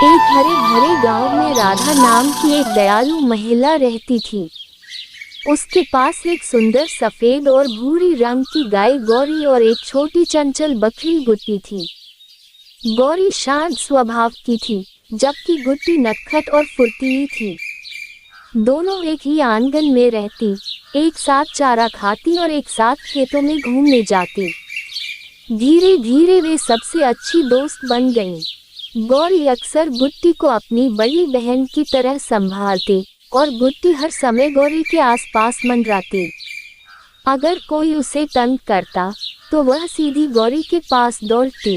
एक हरे भरे गांव में राधा नाम की एक दयालु महिला रहती थी। उसके पास एक सुंदर सफेद और भूरी रंग की गाय गौरी और एक छोटी चंचल बकरी गुट्टी थी। गौरी शांत स्वभाव की थी, जबकि गुट्टी नटखट और फुर्तीली थी। दोनों एक ही आंगन में रहती, एक साथ चारा खाती और एक साथ खेतों में घूमने जाती। धीरे धीरे वे सबसे अच्छी दोस्त बन गईं। गौरी अक्सर गुट्टी को अपनी बड़ी बहन की तरह संभालती और गुट्टी हर समय गौरी के आसपास मंडराती। अगर कोई उसे तंग करता तो वह सीधी गौरी के पास दौड़ती।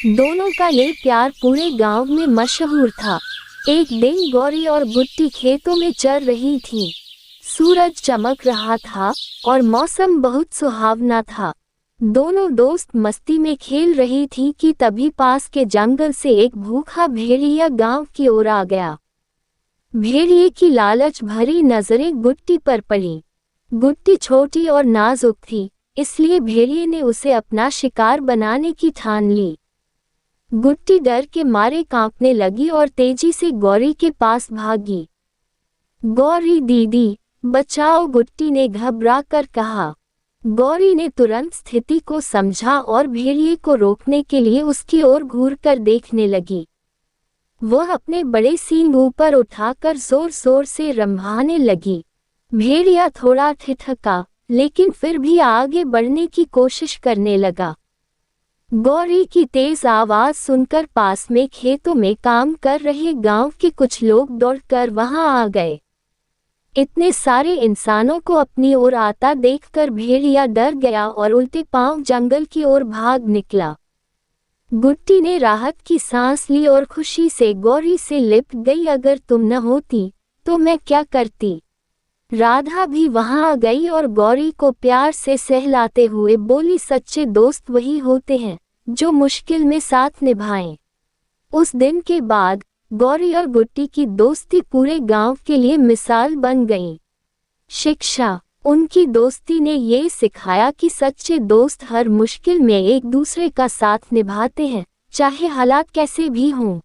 दोनों का ये प्यार पूरे गांव में मशहूर था। एक दिन गौरी और गुट्टी खेतों में चर रही थीं। सूरज चमक रहा था और मौसम बहुत सुहावना था। दोनों दोस्त मस्ती में खेल रही थीं कि तभी पास के जंगल से एक भूखा भेड़िया गांव की ओर आ गया। भेड़िए की लालच भरी नजरें गुट्टी पर पड़ी। गुट्टी छोटी और नाजुक थी, इसलिए भेड़िए ने उसे अपना शिकार बनाने की ठान ली। गुट्टी डर के मारे कांपने लगी और तेजी से गौरी के पास भागी। गौरी दीदी, बचाओ, गुट्टी ने घबरा कर कहा। गौरी ने तुरंत स्थिति को समझा और भेड़िए को रोकने के लिए उसकी ओर घूरकर देखने लगी। वह अपने बड़े सींग ऊपर उठाकर जोर जोर से रम्भाने लगी। भेड़िया थोड़ा ठिठका, लेकिन फिर भी आगे बढ़ने की कोशिश करने लगा। गौरी की तेज आवाज सुनकर पास में खेतों में काम कर रहे गांव के कुछ लोग दौड़कर वहां आ गए। इतने सारे इंसानों को अपनी ओर आता देखकर भेड़िया डर गया और उल्टे पांव जंगल की ओर भाग निकला। गुट्टी ने राहत की सांस ली और खुशी से गौरी से लिपट गई। अगर तुम न होती तो मैं क्या करती। राधा भी वहां आ गई और गौरी को प्यार से सहलाते हुए बोली, सच्चे दोस्त वही होते हैं जो मुश्किल में साथ निभाएं। उस दिन के बाद गौरी और गुट्टी की दोस्ती पूरे गांव के लिए मिसाल बन गई। शिक्षा: उनकी दोस्ती ने ये सिखाया कि सच्चे दोस्त हर मुश्किल में एक दूसरे का साथ निभाते हैं, चाहे हालात कैसे भी हों।